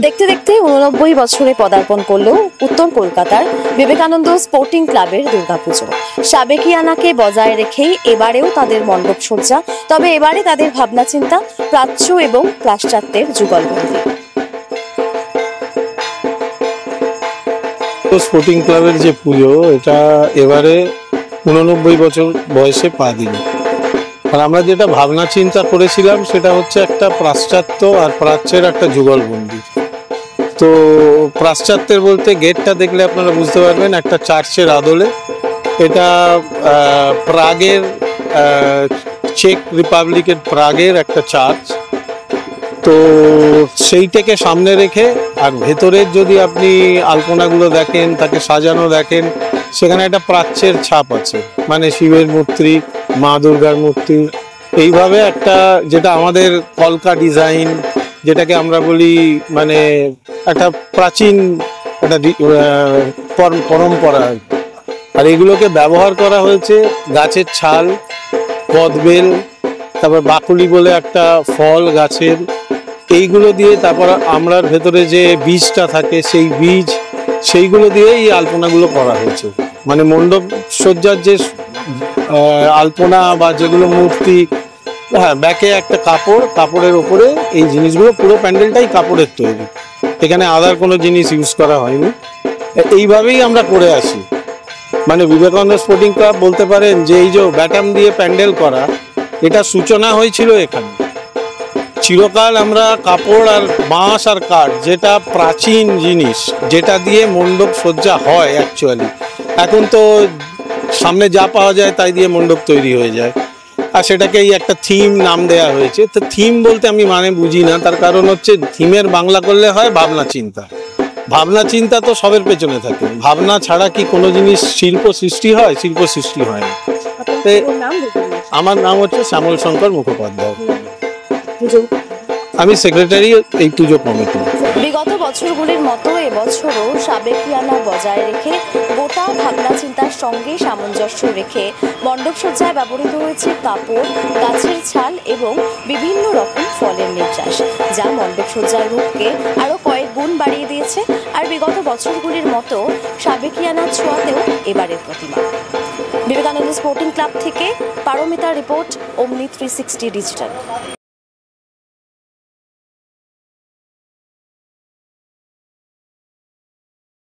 দেখতে দেখতে 89 বছরে পদার্পণ করলো উত্তর কলকাতার বিবেকানন্দ স্পোর্টিং ক্লাবের দুর্গাপুজো। সাবেকিয়ানাকে বজায় রেখেই এবারেও তাদের মণ্ডপ সজ্জা, তবে এবারে তাদের ভাবনা চিন্তা প্রাচ্য এবং পাশ্চাত্যের যুগলবন্দী। স্পোর্টিং ক্লাবের যে পুজো, এটা এবারে 89 বছর বয়সে পা দিল। আর আমরা যেটা ভাবনা চিন্তা করেছিলাম সেটা হচ্ছে একটা পাশ্চাত্য আর প্রাচ্যের একটা যুগলবন্দি। তো পাশ্চাত্যের বলতে গেটটা দেখলে আপনারা বুঝতে পারবেন একটা চার্চের আদলে। এটা প্রাগের, চেক রিপাবলিকের প্রাগের একটা চার্চ। তো সেইটাকে সামনে রেখে আর ভেতরের যদি আপনি আলপনাগুলো দেখেন, তাকে সাজানো দেখেন, সেখানে একটা প্রাচ্যের ছাপ আছে, মানে শিবের মূর্তি, মা দুর্গার মূর্তি, এইভাবে একটা যেটা আমাদের কলকা ডিজাইন, যেটাকে আমরা বলি মানে একটা প্রাচীন একটা পরম্পরা। আর এগুলোকে ব্যবহার করা হয়েছে গাছের ছাল, কদবেল, তারপর বাকুলি বলে একটা ফল গাছের, এইগুলো দিয়ে, তারপর আমরার ভেতরে যে বীজটা থাকে সেই বীজ, সেইগুলো দিয়ে এই আলপনাগুলো করা হয়েছে। মানে মণ্ডপ সজ্জার যে আলপনা বা যেগুলো মূর্তি, হ্যাঁ, ব্যাকে একটা কাপড়ের ওপরে এই জিনিসগুলো, পুরো প্যান্ডেলটাই কাপড়ের তৈরি, এখানে আদার কোনো জিনিস ইউজ করা হয়নি। এইভাবেই আমরা করে আসি। মানে বিবেকানন্দ স্পোর্টিং ক্লাব বলতে পারেন যে এই যে ব্যাটাম দিয়ে প্যান্ডেল করা, এটা সূচনা হয়েছিল এখানে। চিরকাল আমরা কাপড় আর বাঁশ আর কাঠ, যেটা প্রাচীন জিনিস, যেটা দিয়ে মণ্ডপ সজ্জা হয় অ্যাকচুয়ালি, এখন তো সামনে যা পাওয়া যায় তাই দিয়ে মণ্ডপ তৈরি হয়ে যায়। আর সেটাকেই একটা থিম নাম দেয়া হয়েছে। তো থিম বলতে আমি মানে বুঝি না, তার কারণ হচ্ছে থিমের বাংলা করলে হয় ভাবনা চিন্তা। ভাবনা চিন্তা তো সবের পেছনে থাকে, ভাবনা ছাড়া কি কোনো জিনিস শিল্প সৃষ্টি হয়? শিল্প সৃষ্টি হয় না। আমার নাম হচ্ছে শ্যামল শঙ্কর মুখোপাধ্যায়, আমি সেক্রেটারি এই পুজো কমিটি। বিগত বছরগুলির মতো এবছরও সাবেকিয়ানা বজায় রেখে গোটা ভাবনা চিন্তার সঙ্গে সামঞ্জস্য রেখে মণ্ডপ সজ্জায় ব্যবহৃত হয়েছে কাপড়, গাছের ছাল এবং বিভিন্ন রকম ফলের নির্যাস, যা মণ্ডপ সজ্জার রূপকে আরও কয়েক গুণ বাড়িয়ে দিয়েছে। আর বিগত বছরগুলির মতো সাবেকিয়ানার ছোঁয়াতেও এবারের প্রতিমা। বিবেকানন্দ স্পোর্টিং ক্লাব থেকে পারমিতার রিপোর্ট, অমনি 360 ডিজিটাল।